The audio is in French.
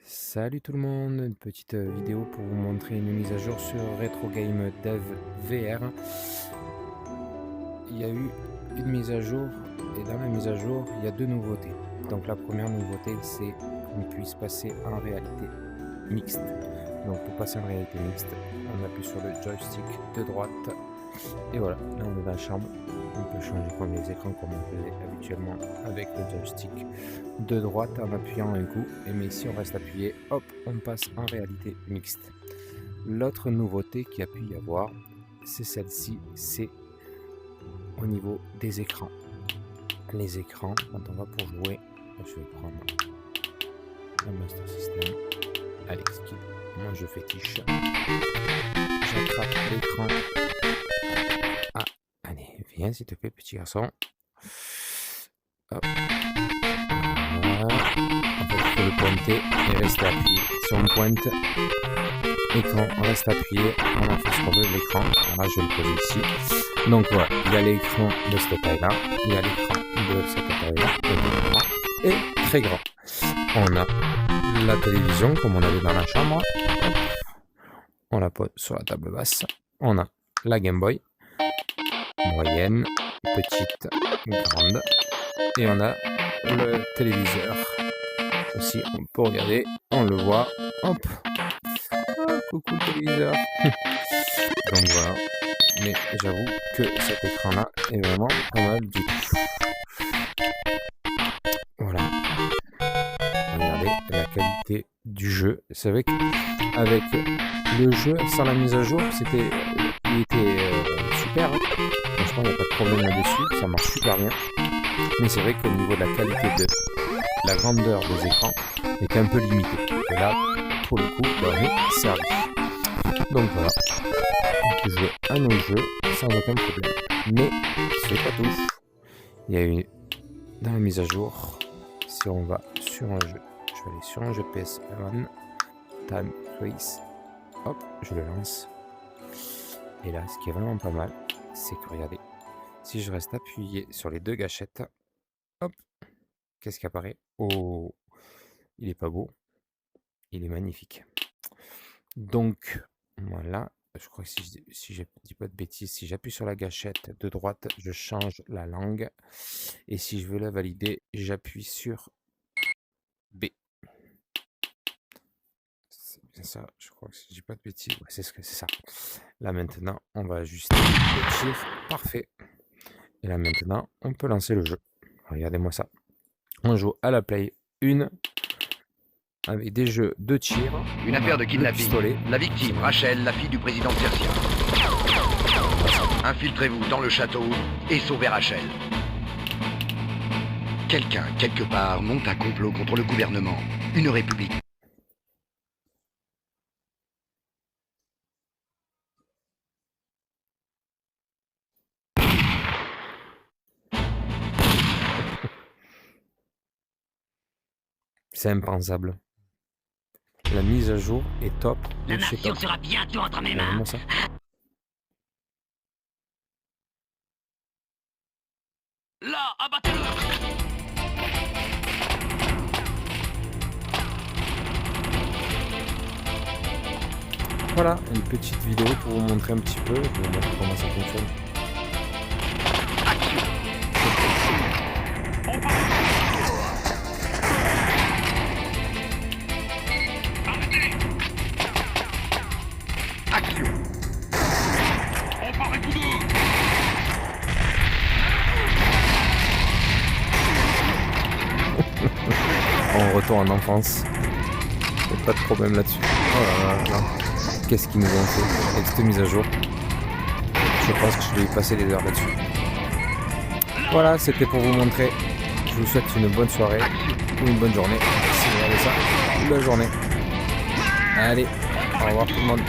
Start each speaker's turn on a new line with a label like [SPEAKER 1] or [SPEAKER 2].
[SPEAKER 1] Salut tout le monde, une petite vidéo pour vous montrer une mise à jour sur Retro Game Dev VR. Il y a eu une mise à jour et dans la mise à jour, il y a deux nouveautés. Donc la première nouveauté, c'est qu'on puisse passer en réalité mixte. Donc pour passer en réalité mixte, on appuie sur le joystick de droite et voilà, là on est dans la chambre. On peut changer comme les écrans comme on faisait habituellement avec le joystick de droite en appuyant un coup. Et mais si on reste appuyé, hop, on passe en réalité mixte. L'autre nouveauté qu'il y a pu y avoir, c'est celle-ci, c'est au niveau des écrans. Les écrans, quand on va pour jouer, je vais prendre le Master System, Alex Kidd, moi je fétiche, j'attrape l'écran. Ah, allez, viens s'il te plaît, petit garçon. Hop. Voilà. En fait, il faut le pointer et rester appuyé. Si on pointe et qu'on reste appuyé, on a fait ce qu'on veut de l'écran. Voilà, je vais le poser ici. Donc voilà, il y a l'écran de cette taille-là, il y a l'écran de cette taille-là, et très grand. On a la télévision comme on avait dans la chambre. Hop. On la pose sur la table basse. On a la Game Boy, moyenne, petite, grande. Et on a le téléviseur. Aussi, on peut regarder, on le voit. Hop. Ah, coucou le téléviseur. Donc voilà. Mais j'avoue que cet écran-là est vraiment pas mal du tout. Voilà. Regardez la qualité du jeu. C'est vrai qu'avec le jeu, sans la mise à jour, il était super. Hein. Franchement, il n'y a pas de problème là-dessus. Ça marche super bien. Mais c'est vrai qu'au niveau de la qualité de la grandeur des écrans est un peu limitée. Et là, pour le coup, on est servi. Donc voilà, on peut jouer à nos jeux sans aucun problème. Mais c'est pas tout. Il y a eu dans la mise à jour, si on va sur un jeu, je vais aller sur un jeu PS1, Time Race, hop, je le lance. Et là, ce qui est vraiment pas mal, c'est que regardez, si je reste appuyé sur les deux gâchettes, hop, qu'est-ce qui apparaît? Oh, il est pas beau, il est magnifique. Donc, voilà, je crois que si je dis pas de bêtises, si j'appuie sur la gâchette de droite, je change la langue. Et si je veux la valider, j'appuie sur B. C'est bien ça, je crois que si je dis pas de bêtises, ouais, c'est ça. Là maintenant, on va ajuster le tir, parfait. Et là maintenant, on peut lancer le jeu. Regardez-moi ça. On joue à la Play 1 avec des jeux de tir.
[SPEAKER 2] Une affaire de kidnapping. La victime, Rachel, la fille du président Persia. Infiltrez-vous dans le château et sauvez Rachel. Quelqu'un, quelque part, monte un complot contre le gouvernement. Une république.
[SPEAKER 1] C'est impensable. La mise à jour est top.
[SPEAKER 3] La nation sera bientôt entre mes mains.
[SPEAKER 1] Ça.
[SPEAKER 3] Là, abattez-le.
[SPEAKER 1] Voilà, une petite vidéo pour vous montrer un petit peu. Je vais vous montrer comment ça fonctionne.
[SPEAKER 2] Action.
[SPEAKER 3] On part tous deux.
[SPEAKER 1] On retourne en enfance. Il n'y a pas de problème là-dessus. Oh là là là. Qu'est-ce qu'ils nous ont fait avec cette mise à jour? Je pense que je vais y passer des heures là-dessus. Voilà, c'était pour vous montrer. Je vous souhaite une bonne soirée ou une bonne journée. Si vous regardez ça, la journée. Allez, au revoir tout le monde.